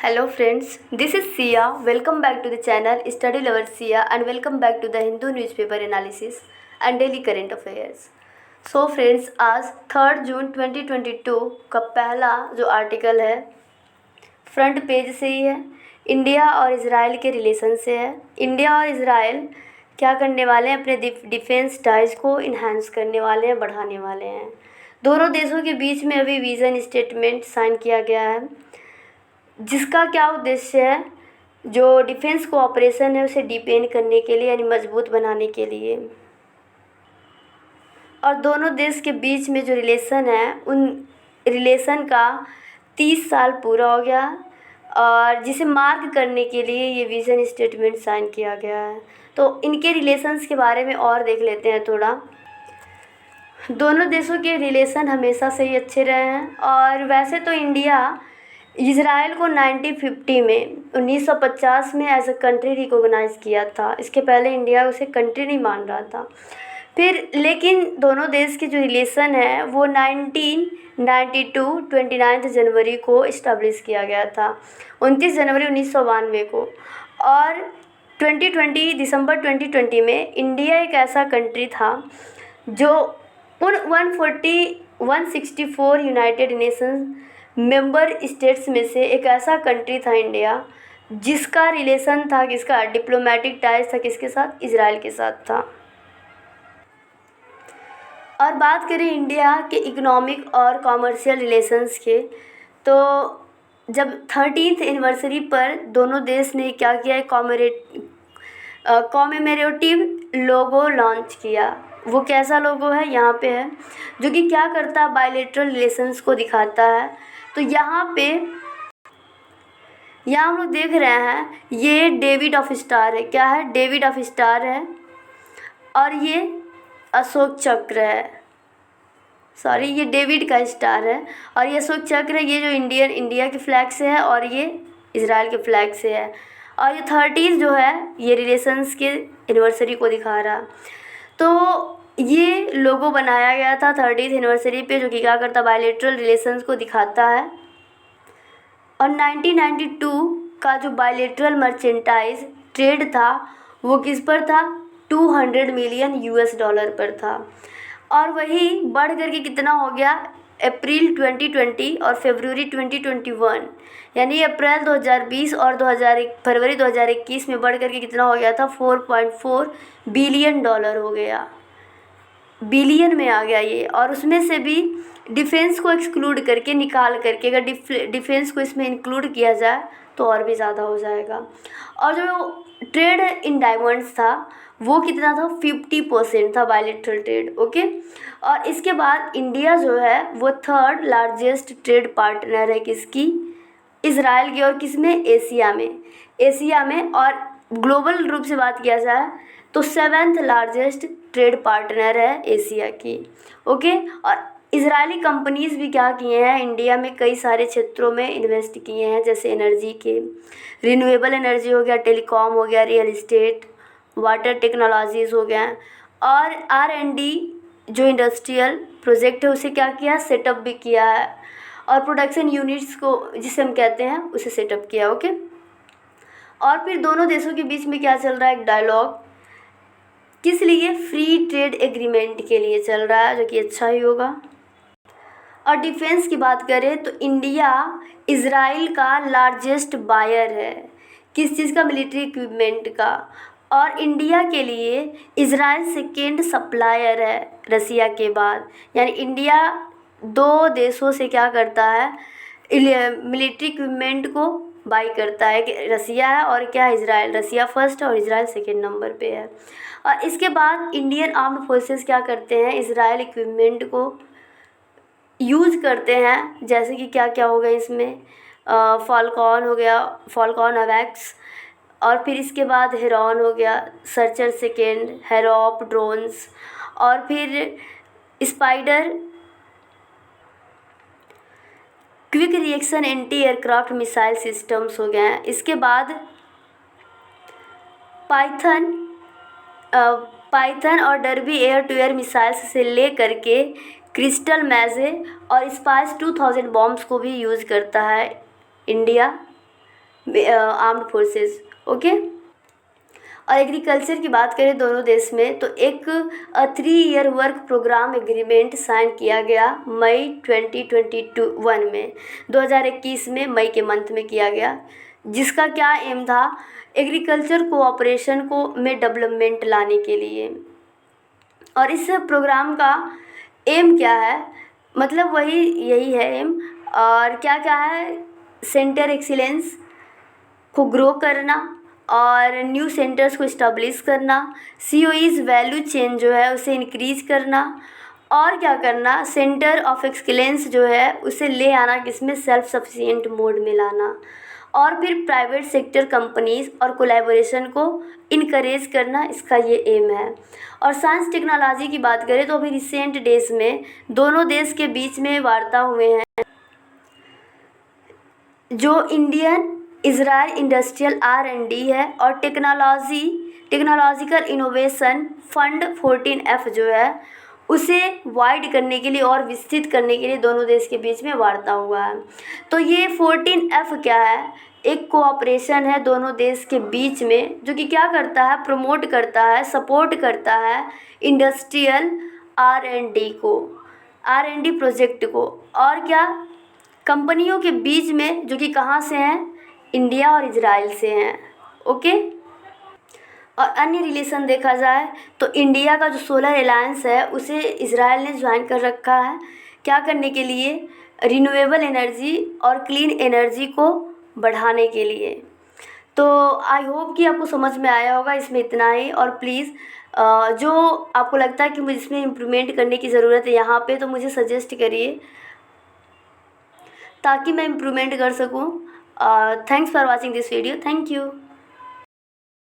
Hello friends, this is Sia. Welcome back to the channel Study Lover Sia and welcome back to the Hindu newspaper analysis and daily current affairs. So friends, आज 3 जून 2022 का पहला जो article है front page से ही है। India और Israel के relation से है। इंडिया और इजराइल क्या करने वाले हैं, अपने डिफेंस टाइज को इन्हांस करने वाले हैं, बढ़ाने वाले हैं। दोनों देशों के बीच में अभी विजन स्टेटमेंट साइन किया गया है, जिसका क्या उद्देश्य है, जो डिफेंस कोऑपरेशन है उसे डीपेन करने के लिए यानी मजबूत बनाने के लिए। और दोनों देश के बीच में जो रिलेशन है उन रिलेशन का 30 साल पूरा हो गया और जिसे मार्क करने के लिए ये विजन स्टेटमेंट साइन किया गया है। तो इनके रिलेशंस के बारे में और देख लेते हैं थोड़ा। दोनों देशों के रिलेशन हमेशा से ही अच्छे रहे हैं और वैसे तो इंडिया इज़राइल को 1950 में एज अ कंट्री रिकॉग्नाइज़ किया था। इसके पहले इंडिया उसे कंट्री नहीं मान रहा था। फिर लेकिन दोनों देश के जो रिलेशन है वो 1992 29 जनवरी को इस्टेब्लिश किया गया था, 29 जनवरी 1992 को। और 2020 दिसंबर 2020 में इंडिया एक ऐसा कंट्री था जो उन 164 यूनाइटेड नेशंस मेंबर स्टेट्स में से एक ऐसा कंट्री था इंडिया, जिसका रिलेशन था, किसका डिप्लोमेटिक टाइज था, किसके साथ, इजराइल के साथ था। और बात करें इंडिया के इकोनॉमिक और कॉमर्शियल रिलेशंस के, तो जब 13th एनिवर्सरी पर दोनों देश ने क्या किया, कॉमेमोरेटिव लोगो लॉन्च किया। वो कैसा लोगो है, यहाँ पे है, जो कि क्या करता है, बायलैटरल रिलेशंस को दिखाता है। तो यहाँ हम लोग देख रहे हैं, ये डेविड ऑफ स्टार है। क्या है, डेविड ऑफ स्टार है। और ये अशोक चक्र है, सॉरी ये डेविड का स्टार है और ये अशोक चक्र है। ये जो इंडिया के फ्लैग से है और ये इजराइल के फ्लैग से है। और ये 30 जो है ये रिलेशंस के एनिवर्सरी को दिखा रहा। तो ये लोगो बनाया गया था 30th एनिवर्सरी पे, जो कि क्या करता, बायलैटरल रिलेशंस को दिखाता है। और 1992 का जो बायलैटरल मर्चेंटाइज ट्रेड था वो किस पर था, $200 मिलियन पर था। और वही बढ़ करके कितना हो गया, अप्रैल 2020 और फरवरी 2021, यानी अप्रैल 2020 और फरवरी 2021 में बढ़ करके कितना हो गया था, $4.4 बिलियन हो गया, बिलियन में आ गया ये। और उसमें से भी डिफेंस को एक्सक्लूड करके, निकाल करके, अगर डिफेंस को इसमें इंक्लूड किया जाए तो और भी ज़्यादा हो जाएगा। और जो ट्रेड इन डायमंड्स था वो कितना था, 50% था बायलैटरल ट्रेड। ओके। और इसके बाद इंडिया जो है वो 3rd लार्जेस्ट ट्रेड पार्टनर है, किसकी, इजराइल की। और किसमें, एशिया में। और ग्लोबल रूप से बात किया जाए तो 7th लार्जेस्ट ट्रेड पार्टनर है एशिया की। ओके। और इजरायली कंपनीज़ भी क्या किए हैं, इंडिया में कई सारे क्षेत्रों में इन्वेस्ट किए हैं, जैसे एनर्जी के, रिन्यूएबल एनर्जी हो गया, टेलीकॉम हो गया, रियल इस्टेट, वाटर टेक्नोलॉजीज़ हो गया। और R&D जो इंडस्ट्रियल प्रोजेक्ट है उसे क्या किया, सेटअप भी किया है। और प्रोडक्शन यूनिट्स को जिसे हम कहते हैं उसे सेटअप किया। ओके। और फिर दोनों देशों के बीच में क्या चल रहा है, एक डायलॉग, किस लिए, फ्री ट्रेड एग्रीमेंट के लिए चल रहा है, जो कि अच्छा ही होगा। और डिफेंस की बात करें तो इंडिया इजराइल का लार्जेस्ट बायर है, किस चीज़ का, मिलिट्री इक्विपमेंट का। और इंडिया के लिए इजराइल सेकेंड सप्लायर है रसिया के बाद, यानी इंडिया 2 देशों से क्या करता है, मिलिट्री इक्विपमेंट को बाई करता है, कि रसिया है और क्या, इजराइल। रसिया फर्स्ट और इजराइल सेकेंड नंबर पे है। और इसके बाद इंडियन आर्म्ड फोर्सेस क्या करते हैं, इजराइल इक्विपमेंट को यूज़ करते हैं, जैसे कि क्या क्या हो गया इसमें, फॉल्कॉन हो गया, फॉल्कॉन अवैक्स। और फिर इसके बाद हेरॉन हो गया, सर्चर सेकेंड, हेरोप ड्रोन्स। और फिर Spider quick reaction anti aircraft missile systems हो गए हैं। इसके बाद पाइथन और Derby air to air missiles से ले करके क्रिस्टल मैजे और स्पाइस 2000 बॉम्ब्स को भी यूज़ करता है इंडिया। Armed forces. ओके। और एग्रीकल्चर की बात करें दोनों देश में, तो एक 3 year work programme agreement sign किया गया मई 2021 में, 2021 में मई के मंथ में किया गया, जिसका क्या एम था, एग्रीकल्चर कोऑपरेशन को में डेवलपमेंट लाने के लिए। और इस प्रोग्राम का एम क्या है, मतलब वही यही है एम। और क्या क्या है, सेंटर एक्सीलेंस को ग्रो करना और न्यू सेंटर्स को इस्टेब्लिश करना, COE's वैल्यू चेन जो है उसे इंक्रीज करना, और क्या करना, सेंटर ऑफ एक्सीलेंस जो है उसे ले आना, किसमें, सेल्फ सफिशिएंट मोड में लाना, और फिर प्राइवेट सेक्टर कंपनीज और कोलैबोरेशन को इनकरेज करना, इसका ये एम है। और साइंस टेक्नोलॉजी की बात करें तो अभी रिसेंट डेज में दोनों देश के बीच में वार्ता हुए हैं, जो इंडियन इजराइल इंडस्ट्रियल R&D है और टेक्नोलॉजिकल इनोवेशन फंड 14F जो है उसे वाइड करने के लिए और विस्तृत करने के लिए दोनों देश के बीच में वार्ता हुआ है। तो ये 14F क्या है, एक कोऑपरेशन है दोनों देश के बीच में, जो कि क्या करता है, प्रमोट करता है, सपोर्ट करता है इंडस्ट्रियल R&D प्रोजेक्ट को, और क्या, कंपनियों के बीच में, जो कि कहाँ से हैं, इंडिया और इजराइल से हैं। ओके। और अन्य रिलेशन देखा जाए तो इंडिया का जो सोलर अलायंस है उसे इजराइल ने ज्वाइन कर रखा है, क्या करने के लिए, रिन्यूएबल एनर्जी और क्लीन एनर्जी को बढ़ाने के लिए। तो आई होप कि आपको समझ में आया होगा, इसमें इतना ही। और प्लीज़ जो आपको लगता है कि मुझे इसमें इम्प्रूवमेंट करने की ज़रूरत है यहाँ पे, तो मुझे सजेस्ट करिए ताकि मैं इम्प्रूवमेंट कर सकूँ। Thanks for watching this video. Thank you.